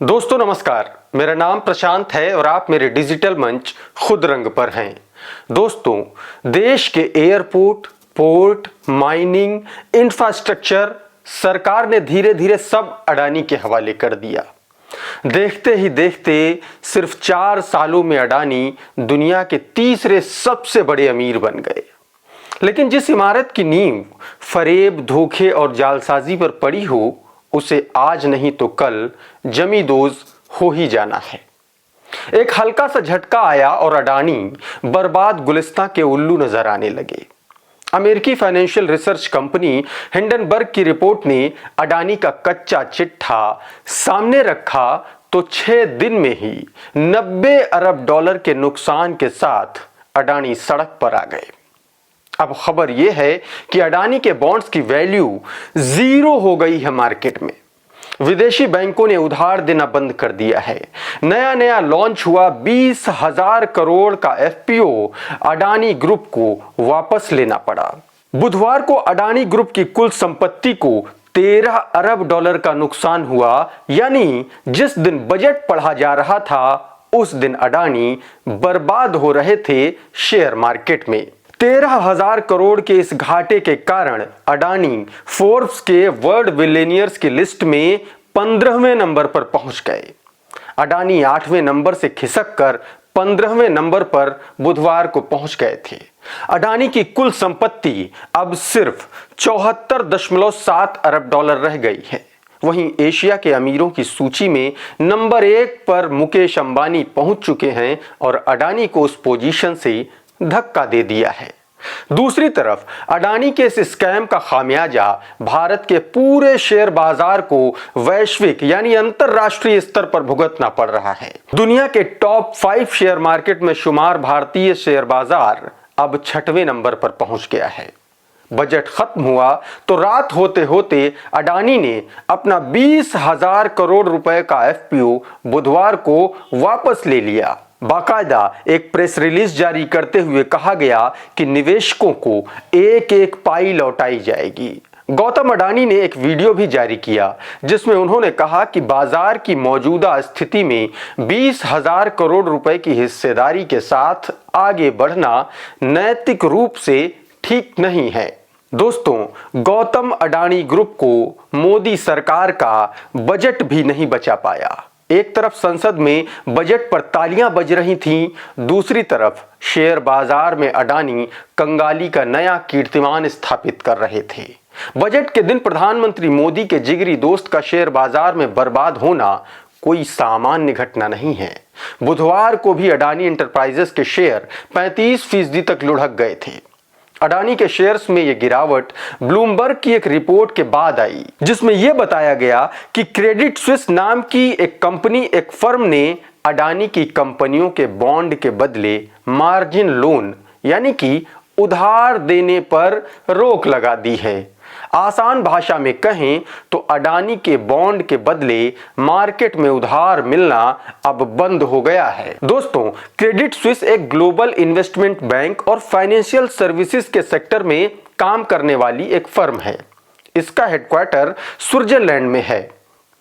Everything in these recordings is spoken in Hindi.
दोस्तों नमस्कार, मेरा नाम प्रशांत है और आप मेरे डिजिटल मंच खुद रंग पर हैं। दोस्तों, देश के एयरपोर्ट, पोर्ट, माइनिंग, इंफ्रास्ट्रक्चर सरकार ने धीरे धीरे सब अडानी के हवाले कर दिया। देखते ही देखते सिर्फ 4 सालों में अडानी दुनिया के तीसरे सबसे बड़े अमीर बन गए। लेकिन जिस इमारत की नींव फरेब, धोखे और जालसाजी पर पड़ी हो, उसे आज नहीं तो कल जमींदोज हो ही जाना है। एक हल्का सा झटका आया और अडानी बर्बाद गुलिस्तां के उल्लू नजर आने लगे। अमेरिकी फाइनेंशियल रिसर्च कंपनी हिंडनबर्ग की रिपोर्ट ने अडानी का कच्चा चिट्ठा सामने रखा तो 6 दिन में ही 90 अरब डॉलर के नुकसान के साथ अडानी सड़क पर आ गए। अब खबर यह है कि अडानी के बॉन्ड्स की वैल्यू 0 हो गई है मार्केट में। विदेशी बैंकों ने उधार देना बंद कर दिया है। नया लॉन्च हुआ 20,000 करोड़ का एफपीओ अडानी ग्रुप को वापस लेना पड़ा। बुधवार को अडानी ग्रुप की कुल संपत्ति को 13 अरब डॉलर का नुकसान हुआ, यानी जिस दिन बजट पढ़ा जा रहा था उस दिन अडानी बर्बाद हो रहे थे शेयर मार्केट में। 13,000 करोड़ के इस घाटे के कारण अडानी फोर्ब्स के वर्ल्ड बिलियनियर्स की लिस्ट में 15वें नंबर पर पहुंच गए। अडानी 8वें नंबर से खिसक कर 15वें नंबर पर बुधवार को पहुंच गए थे। अडानी की कुल संपत्ति अब सिर्फ 74.7 अरब डॉलर रह गई है। वहीं एशिया के अमीरों की सूची में नंबर 1 पर मुकेश अंबानी पहुंच चुके हैं और अडानी को उस पोजीशन से धक्का दे दिया है। दूसरी तरफ अडानी के इस स्कैम का खामियाजा भारत के पूरे शेयर बाजार को वैश्विक यानी अंतरराष्ट्रीय स्तर पर भुगतना पड़ रहा है। दुनिया के टॉप 5 शेयर मार्केट में शुमार भारतीय शेयर बाजार अब 6वें नंबर पर पहुंच गया है। बजट खत्म हुआ तो रात होते होते अडानी ने अपना 20,000 करोड़ रुपए का एफपीओ बुधवार को वापस ले लिया। बाकायदा एक प्रेस रिलीज जारी करते हुए कहा गया कि निवेशकों को एक पाई लौटाई जाएगी। गौतम अडानी ने एक वीडियो भी जारी किया जिसमें उन्होंने कहा कि बाजार की मौजूदा स्थिति में 20,000 करोड़ रुपए की हिस्सेदारी के साथ आगे बढ़ना नैतिक रूप से ठीक नहीं है। दोस्तों, गौतम अडानी ग्रुप को मोदी सरकार का बजट भी नहीं बचा पाया। एक तरफ संसद में बजट पर तालियां बज रही थीं, दूसरी तरफ शेयर बाजार में अडानी कंगाली का नया कीर्तिमान स्थापित कर रहे थे। बजट के दिन प्रधानमंत्री मोदी के जिगरी दोस्त का शेयर बाजार में बर्बाद होना कोई सामान्य घटना नहीं है। बुधवार को भी अडानी एंटरप्राइजेस के शेयर 35% तक लुढ़क गए थे। अडानी के शेयर्स में यह गिरावट ब्लूमबर्ग की एक रिपोर्ट के बाद आई जिसमें यह बताया गया कि क्रेडिट स्विस नाम की एक कंपनी, एक फर्म ने अडानी की कंपनियों के बॉन्ड के बदले मार्जिन लोन यानी कि उधार देने पर रोक लगा दी है। आसान भाषा में कहें तो अडानी के बॉन्ड के बदले मार्केट में उधार मिलना अब बंद हो गया है। दोस्तों, क्रेडिट स्विस एक ग्लोबल इन्वेस्टमेंट बैंक और फाइनेंशियल सर्विसेज के सेक्टर में काम करने वाली एक फर्म है। इसका हेडक्वार्टर स्विट्जरलैंड में है।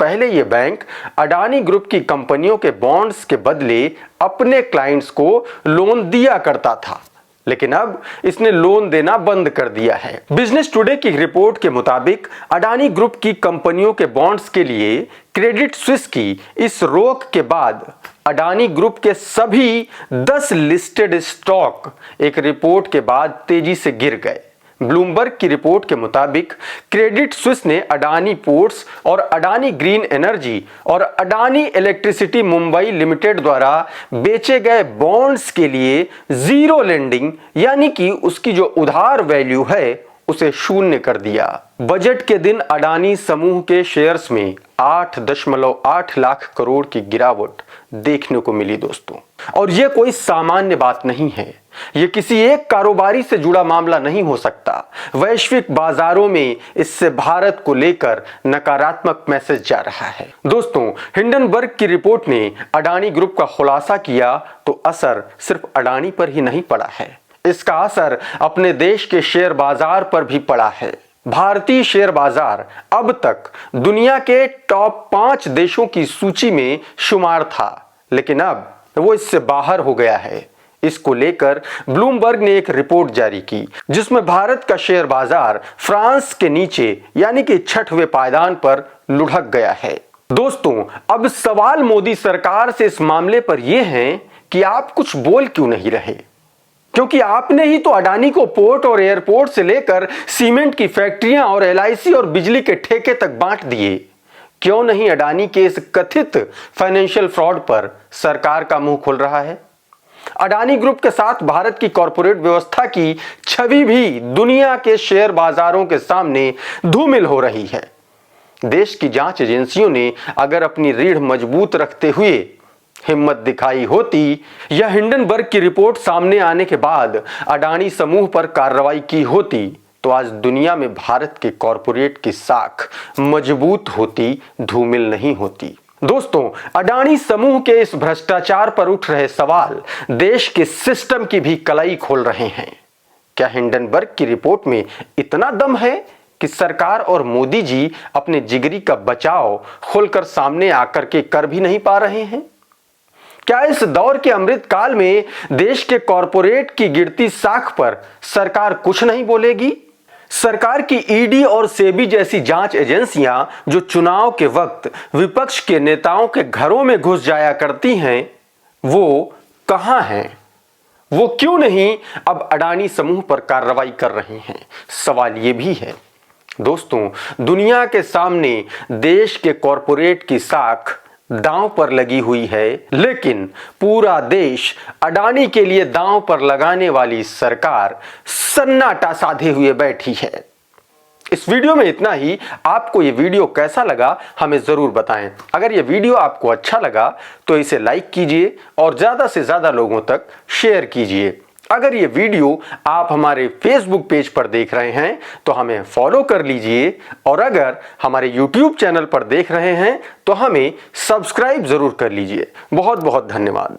पहले यह बैंक अडानी ग्रुप की कंपनियों के बॉन्ड्स के बदले अपने क्लाइंट्स को लोन दिया करता था, लेकिन अब इसने लोन देना बंद कर दिया है। बिजनेस टुडे की रिपोर्ट के मुताबिक अडानी ग्रुप की कंपनियों के बॉन्ड्स के लिए क्रेडिट स्विस की इस रोक के बाद अडानी ग्रुप के सभी 10 लिस्टेड स्टॉक एक रिपोर्ट के बाद तेजी से गिर गए। ब्लूमबर्ग की रिपोर्ट के मुताबिक क्रेडिट स्विस ने अडानी पोर्ट्स और अडानी ग्रीन एनर्जी और अडानी इलेक्ट्रिसिटी मुंबई लिमिटेड द्वारा बेचे गए बॉन्ड्स के लिए जीरो लेंडिंग यानी कि उसकी जो उधार वैल्यू है उसे शून्य कर दिया। बजट के दिन अडानी समूह के शेयर्स में 8.8 लाख करोड़ की गिरावट देखने को मिली दोस्तों। और यह कोई सामान्य बात नहीं है। यह किसी एक कारोबारी से जुड़ा मामला नहीं हो सकता। वैश्विक बाजारों में इससे भारत को लेकर नकारात्मक मैसेज जा रहा है। दोस्तों, हिंडनबर्ग की रिपोर्ट ने अडानी ग्रुप का खुलासा किया तो असर सिर्फ अडानी पर ही नहीं पड़ा है, इसका असर अपने देश के शेयर बाजार पर भी पड़ा है। भारतीय शेयर बाजार अब तक दुनिया के टॉप 5 देशों की सूची में शुमार था, लेकिन अब वो इससे बाहर हो गया है। इसको लेकर ब्लूमबर्ग ने एक रिपोर्ट जारी की, जिसमें भारत का शेयर बाजार फ्रांस के नीचे यानी कि 6वें पायदान पर लुढ़क गया है। दोस्तों, अब सवाल मोदी सरकार से इस मामले पर यह है कि आप कुछ बोल क्यों नहीं रहे, क्योंकि आपने ही तो अडानी को पोर्ट और एयरपोर्ट से लेकर सीमेंट की फैक्ट्रियां और एलआईसी और बिजली के ठेके तक बांट दिए। क्यों नहीं अडानी के इस कथित फाइनेंशियल फ्रॉड पर सरकार का मुंह खुल रहा है? अडानी ग्रुप के साथ भारत की कॉरपोरेट व्यवस्था की छवि भी दुनिया के शेयर बाजारों के सामने धूमिल हो रही है। देश की जांच एजेंसियों ने अगर अपनी रीढ़ मजबूत रखते हुए हिम्मत दिखाई होती या हिंडनबर्ग की रिपोर्ट सामने आने के बाद अडानी समूह पर कार्रवाई की होती, तो आज दुनिया में भारत के कॉरपोरेट की साख मजबूत होती, धूमिल नहीं होती। दोस्तों, अडानी समूह के इस भ्रष्टाचार पर उठ रहे सवाल देश के सिस्टम की भी कलाई खोल रहे हैं। क्या हिंडनबर्ग की रिपोर्ट में इतना दम है कि सरकार और मोदी जी अपने जिगरी का बचाव खुलकर सामने आकर के कर भी नहीं पा रहे हैं? क्या इस दौर के अमृत काल में देश के कॉरपोरेट की गिरती साख पर सरकार कुछ नहीं बोलेगी? सरकार की ईडी और सेबी जैसी जांच एजेंसियां जो चुनाव के वक्त विपक्ष के नेताओं के घरों में घुस जाया करती हैं, वो कहां हैं? वो क्यों नहीं अब अडानी समूह पर कार्रवाई कर रही हैं? सवाल ये भी है। दोस्तों, दुनिया के सामने देश के कॉरपोरेट की साख दांव पर लगी हुई है, लेकिन पूरा देश अडानी के लिए दांव पर लगाने वाली सरकार सन्नाटा साधे हुए बैठी है। इस वीडियो में इतना ही। आपको ये वीडियो कैसा लगा हमें जरूर बताएं। अगर ये वीडियो आपको अच्छा लगा तो इसे लाइक कीजिए और ज्यादा से ज्यादा लोगों तक शेयर कीजिए। अगर ये वीडियो आप हमारे फेसबुक पेज पर देख रहे हैं तो हमें फॉलो कर लीजिए, और अगर हमारे यूट्यूब चैनल पर देख रहे हैं तो हमें सब्सक्राइब जरूर कर लीजिए। बहुत बहुत धन्यवाद।